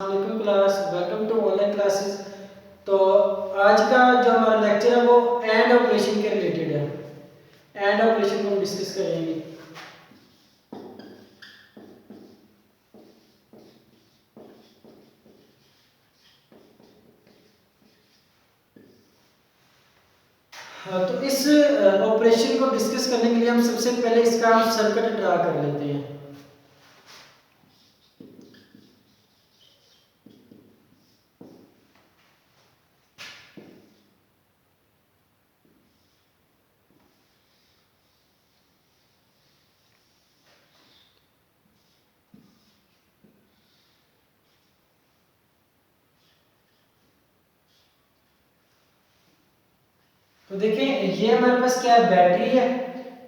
वालेकुम class, welcome to online classes. तो आज का जो हमारा लेक्चर है वो एंड ऑपरेशन के रिलेटेड है। एंड ऑपरेशन को हम डिस्कस करेंगे। हाँ, तो इस ऑपरेशन को डिस्कस करने के लिए हम सबसे पहले इसका हम सर्किट ड्रा कर लेते हैं। तो देखें, ये हमारे पास क्या है, बैटरी है।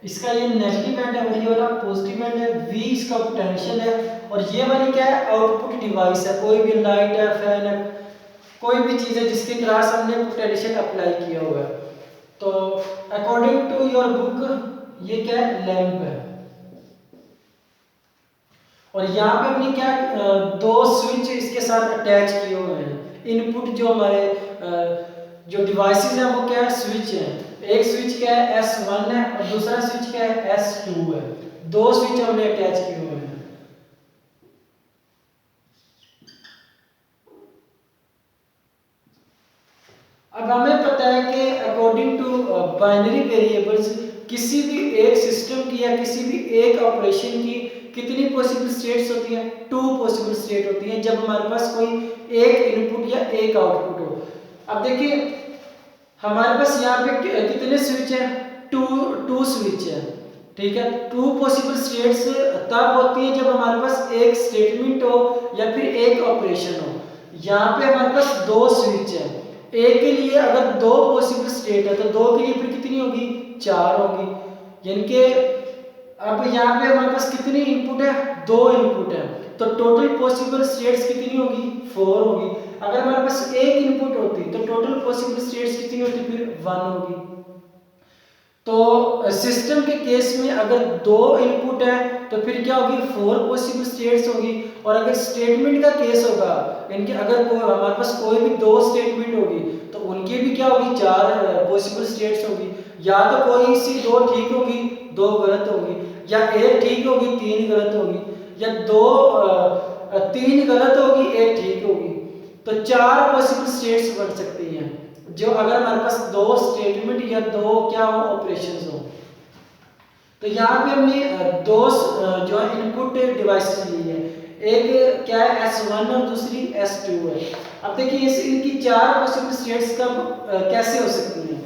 इसका ये नेगेटिव एंड है और ये वाला पॉजिटिव एंड है। वी इसका पोटेंशियल है और ये वाली क्या है, आउटपुट डिवाइस है। कोई भी लाइट है, फैन है, कोई भी चीज़ है जिसके क्रॉस हमने पोटेंशियल अप्लाई किया हुआ है। तो अकॉर्डिंग टू योर बुक ये क्या है, लैंप है। और यहाँ पे हमने क्या दो स्विच इसके साथ अटैच किए हुए हैं। इनपुट जो हमारे जो डिवाइसेस हैं वो क्या है, स्विच है। एक स्विच क्या है, S1 है और दूसरा स्विच क्या है, S2 है। दो स्विच हमने अटैच किए हुए हैं। अब हमें पता है कि अकॉर्डिंग टू बाइनरी वेरिएबल्स किसी भी एक सिस्टम की या किसी भी एक ऑपरेशन की कितनी पॉसिबल स्टेट्स होती हैं, टू पॉसिबल स्टेट होती हैं जब हमारे पास कोई एक इनपुट या एक आउटपुट हो। अब देखिए हमारे पास यहाँ पे कितने स्विच हैं, टू टू स्विच है। ठीक है, टू पॉसिबल स्टेट्स तब होती है जब हमारे पास एक स्टेटमेंट हो या फिर एक ऑपरेशन हो। यहाँ पे हमारे पास दो स्विच है। एक के लिए अगर दो पॉसिबल स्टेट है तो दो के लिए फिर कितनी होगी, चार होगी। यानी कि अब यहाँ पे हमारे पास कितनी इनपुट है, दो इनपुट है। तो टोटल पॉसिबल स्टेट्स कितनी होगी, फोर होगी। अगर हमारे पास एक इनपुट होती तो टोटल पॉसिबल स्टेट्स कितनी होती, फिर वन होगी। तो सिस्टम के केस में अगर दो इनपुट है तो फिर क्या होगी, फोर पॉसिबल स्टेट्स होगी। और अगर स्टेटमेंट का केस होगा, यानी अगर हमारे पास कोई भी दो स्टेटमेंट होगी तो उनकी भी क्या होगी, चार पॉसिबल स्टेट्स होगी। या तो कोई सी दो ठीक होगी, दो गलत होगी, या एक ठीक होगी, तीन गलत होगी, या दो तीन गलत होगी, एक ठीक होगी। तो चार पॉसिबल स्टेट्स बन सकती हैं जो अगर हमारे पास दो स्टेटमेंट या दो क्या हो, ऑपरेशंस हो। तो यहाँ पे हमने दो जो है इनपुट डिवाइसेस ली है। एक क्या है, S1 और दूसरी S2 है। अब देखिए इस इनकी चार पॉसिबल स्टेट्स कब कैसे हो सकती हैं।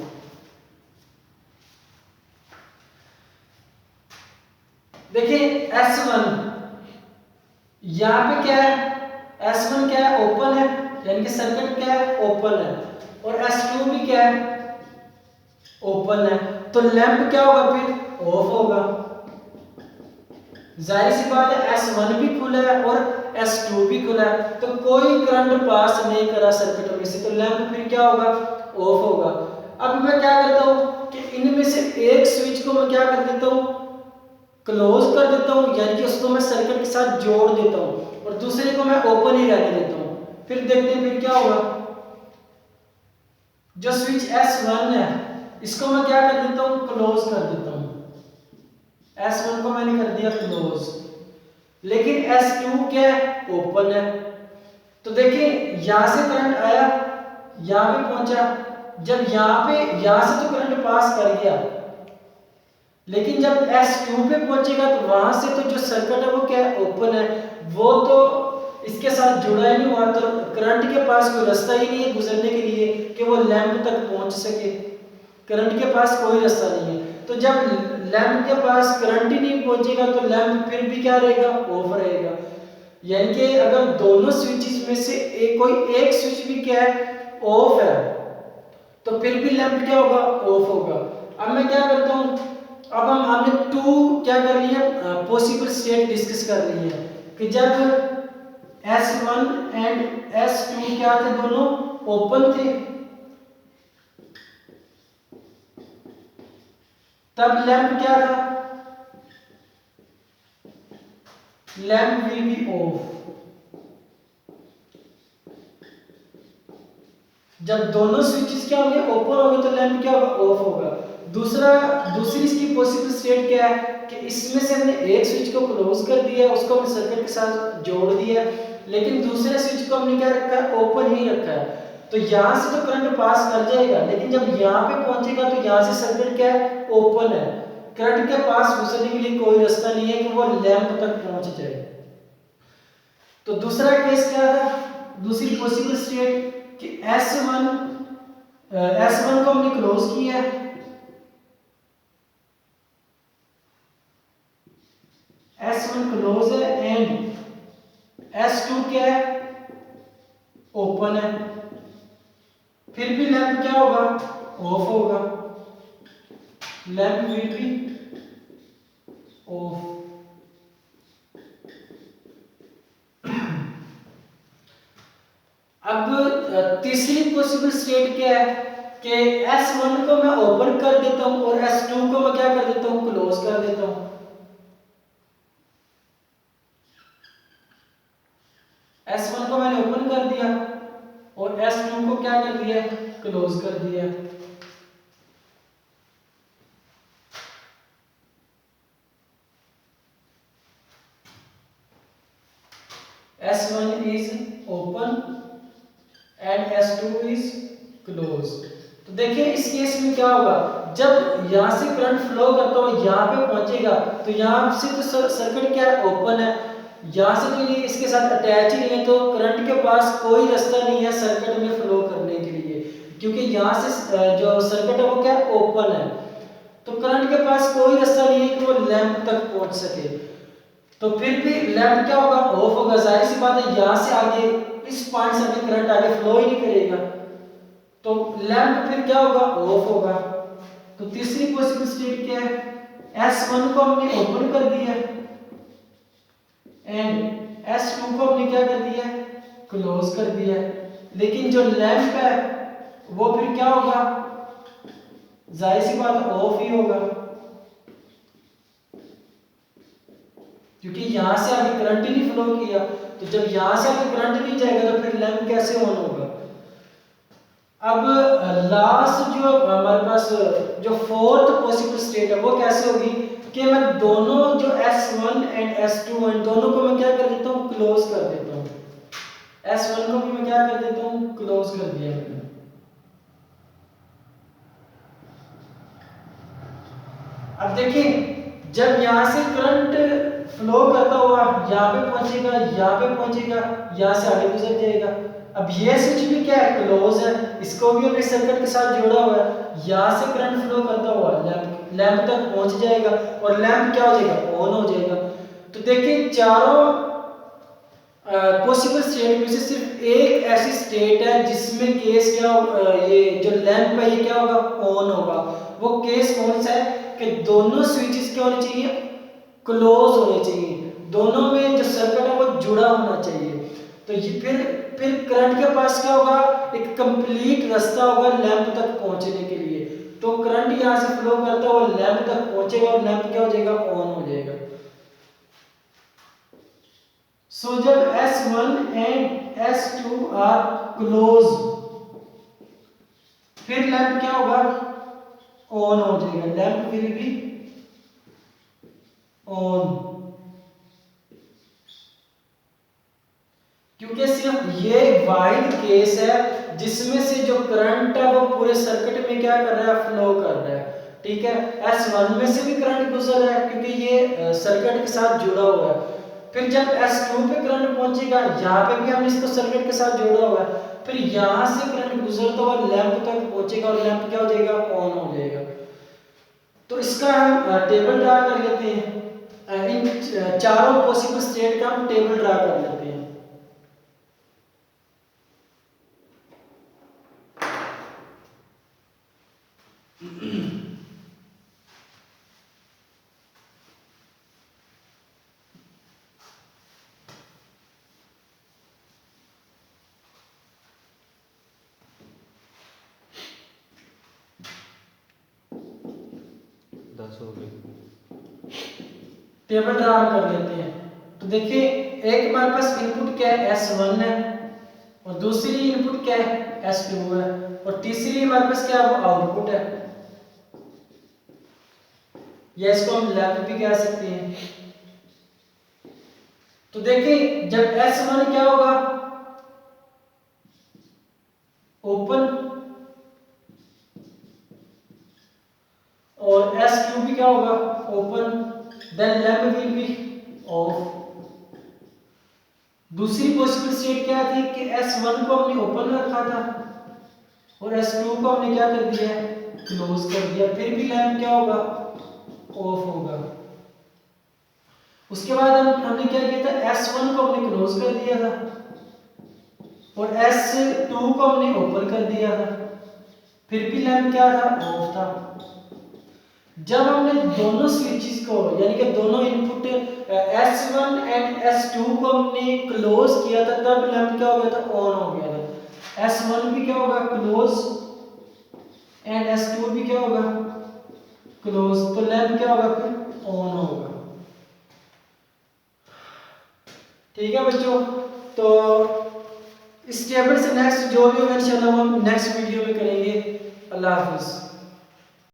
देखिए S1 यहाँ पे क्या है, S1 क्या है, ओपन है, यानी कि सर्किट क्या है, ओपन है। और S2 भी क्या है, ओपन है। तो लैंप क्या होगा, फिर ऑफ होगा। जाहिर सी बात है S1 भी खुला है और S2 भी खुला है, तो कोई करंट पास नहीं करा सर्किट में से, तो लैंप फिर क्या होगा, ऑफ होगा। अब मैं क्या करता हूँ कि इनमें से एक स्विच को मैं क्या कर देता हूँ, क्लोज कर देता हूँ, यानी कि उसको मैं सर्किट के साथ जोड़ देता हूँ और दूसरे को मैं ओपन ही रहने देता हूँ। फिर देखते हैं फिर क्या होगा। जो स्विच S1 है इसको मैं क्या कर देता हूँ, क्लोज कर देता हूँ। S1 को मैंने कर दिया क्लोज, लेकिन S2 क्या है, ओपन है। तो देखिए यहां से करंट आया, यहां पे पहुंचा। जब यहां से तो करंट पास कर गया, लेकिन जब S2 पे पहुंचेगा तो वहां से तो जो सर्किट है वो क्या है, ओपन है। वो तो इसके साथ जुड़ा ही नहीं हुआ, तो करंट के पास कोई रास्ता ही नहीं है गुजरने के लिए कि वो लैंप तक पहुंच सके। करंट के पास कोई रास्ता नहीं है। तो जब लैंप के पास करंट ही नहीं पहुंचेगा तो लैंप फिर भी क्या रहेगा, ऑफ रहेगा। यानी कि अगर दोनों स्विचेस में से कोई एक स्विच भी क्या है, ऑफ है, तो फिर भी लैंप क्या होगा, ऑफ होगा। अब मैं क्या करता हूं, अब हमने टू क्या कर लिया, पॉसिबल स्टेट डिस्कस कर ली है कि जब S1 एंड S2 क्या थे, दोनों ओपन थे, तब लैंप क्या था, लैंप विल बी ऑफ। जब दोनों स्विचेस क्या होंगे, ओपन होंगे, तो लैंप क्या होगा, ऑफ होगा। दूसरी इसकी पॉसिबल स्टेट क्या है कि इसमें से हमने एक स्विच को क्लोज कर दिया, उसको हमने सर्किट के साथ जोड़ दिया, लेकिन दूसरे स्विच को हमने क्या रखा है, ओपन ही रखा है। तो यहाँ से तो करंट पास कर जाएगा, लेकिन जब यहाँ पे पहुंचेगा तो यहाँ से सर्किट क्या है, ओपन है, करंट के पास घुसने के लिए कोई रास्ता नहीं है कि वो लैंप तक पहुंच जाए। तो दूसरा केस क्या था, दूसरी पॉसिबल स्टेट कि S1 को हमने क्लोज किया, S1 क्लोज है एंड S2 क्या है, ओपन है, फिर भी लैंप क्या होगा, ऑफ होगा, लैंप विल बी ऑफ। अब तीसरी पॉसिबल स्टेट क्या है कि S1 को मैं ओपन कर देता हूं और S2 को मैं क्या कर देता हूं, क्लोज कर देता हूं। S1 को मैंने ओपन कर दिया और S2 को क्या कर दिया, क्लोज कर दिया। S1 is open and S2 is closed। तो देखिए इस केस में क्या होगा, जब यहां से करंट फ्लो करता हुआ यहां पे पहुंचेगा तो यहां से तो सर्किट क्या है, ओपन है, यहां से तो ये इसके साथ अटैच ही नहीं है, तो करंट के पास कोई रास्ता नहीं है सर्किट में फ्लो करने के लिए, क्योंकि यहां से जो सर्किट है वो क्या है, ओपन है, तो करंट के पास कोई रास्ता नहीं है कि वो लैंप तक पहुंच सके। तो फिर भी लैंप क्या होगा, ऑफ होगा। जाहिर सी बात है यहां से आगे इस पॉइंट से आगे करंट आगे फ्लो ही नहीं करेगा, तो लैंप फिर क्या होगा, ऑफ होगा। तो तीसरी पॉसिबल स्टेट क्या है, S1 को हमने ओपन कर दिया एंड S2 को हमने क्या कर दिया, क्लोज कर दिया, लेकिन जो लैंप है वो फिर क्या होगा, जाहिर सी बात ऑफ ही होगा, क्योंकि यहां से आगे करंट ही नहीं फ्लो किया। तो जब यहां से आगे करंट नहीं जाएगा तो फिर लैंप कैसे ऑन होगा। अब लास्ट जो हमारे पास जो फोर्थ पॉसिबल स्टेट है वो कैसे होगी कि मैं दोनों जो S1 एंड S2 हैं दोनों को मैं क्या कर देता हूं, क्लोज कर देता हूं। S1 को भी मैं क्या कर देता हूं, क्लोज कर दिया मैंने। अब देखिए जब यहां से करंट फ्लो करता हुआ यहां पे पहुंचेगा, यहां पे पहुंचेगा, यहां से आगे गुजर जाएगा। अब ये स्विच भी क्या है, क्लोज है, इसको भी हमने सर्किट के साथ जोड़ा हुआ है, यहां से करंट फ्लो करता हुआ लैंप तक पहुंच जाएगा और लैंप क्या हो जाएगा, ऑन हो जाएगा। तो देखिए चारों पॉसिबल स्टेट में से सिर्फ एक ऐसी स्टेट है जिसमें केस क्या ये जो लैंप है ये क्या होगा, ऑन होगा। वो केस कौन सा है कि दोनों स्विचेस क्या होने चाहिए, क्लोज होने चाहिए, दोनों में जो सर्किट है वो जुड़ा होना चाहिए। तो ये फिर करंट के पास क्या होगा, एक कंप्लीट रास्ता होगा लैंप तक पहुंचने के लिए। तो करंट यहां से फ्लो करता हुआ लैंप तक पहुंचेगा और लैंप क्या हो जाएगा, ऑन हो जाएगा। सो जब S1 and S2 are close फिर लैंप क्या होगा, ऑन हो जाएगा, लैंप विल बी ऑन। क्योंकि सिर्फ ये वाइड केस है जिसमें से जो करंट है वो पूरे सर्किट में क्या कर रहा है, फ्लो कर रहा है। ठीक है, S1 में से भी करंट गुजर रहा है क्योंकि ये सर्किट के साथ जुड़ा हुआ है। फिर जब S2 पे करंट पहुंचेगा, यहाँ पे भी हमने इसको सर्किट के साथ जोड़ा हुआ है, फिर यहाँ से करंट गुजरता हुआ लैंप तक पहुंचेगा और लैंप क्या हो जाएगा, ऑन हो जाएगा। तो इसका हम टेबल ड्रा कर लेते हैं, इन चारों पॉसिबल स्टेट का हम टेबल ड्रा कर लेते हैं। टेबल ड्रा कर लेते हैं। तो देखिए एक हमारे पास इनपुट क्या है, S1 है और दूसरी इनपुट क्या है, S2 है, और तीसरी हमारे पास क्या है, वो आउटपुट है, या इसको हम लैंप भी कह सकते हैं। तो देखिए जब S1 क्या होगा, ओपन, और S2 भी क्या होगा, open, then lamp will be off. दूसरी पॉसिबल स्टेट क्या थी कि S1 को हमने ओपन रखा था और S2 को हमने क्या कर दिया, क्लोज कर दिया, फिर भी लैंप क्या होगा, ऑफ होगा। उसके बाद हमने क्या किया था, S1 को हमने क्लोज कर दिया था और S2 को हमने ओपन कर दिया था, फिर भी लैंप क्या था, ऑफ था। जब हमने दोनों स्विचेस को यानी कि दोनों इनपुट S1 एंड S2 को हमने क्लोज किया था, तब लैंप क्या हो गया था, ऑन हो गया था। S1 भी क्या होगा, क्लोज, एंड S2 भी क्या होगा, क्लोज, तो लैंप क्या होगा, फिर ऑन होगा। ठीक है बच्चों, तो इस टेबल से नेक्स्ट जो भी होगा इंशाल्लाह हम नेक्स्ट वीडियो में करेंगे। अल्लाह हाफिज।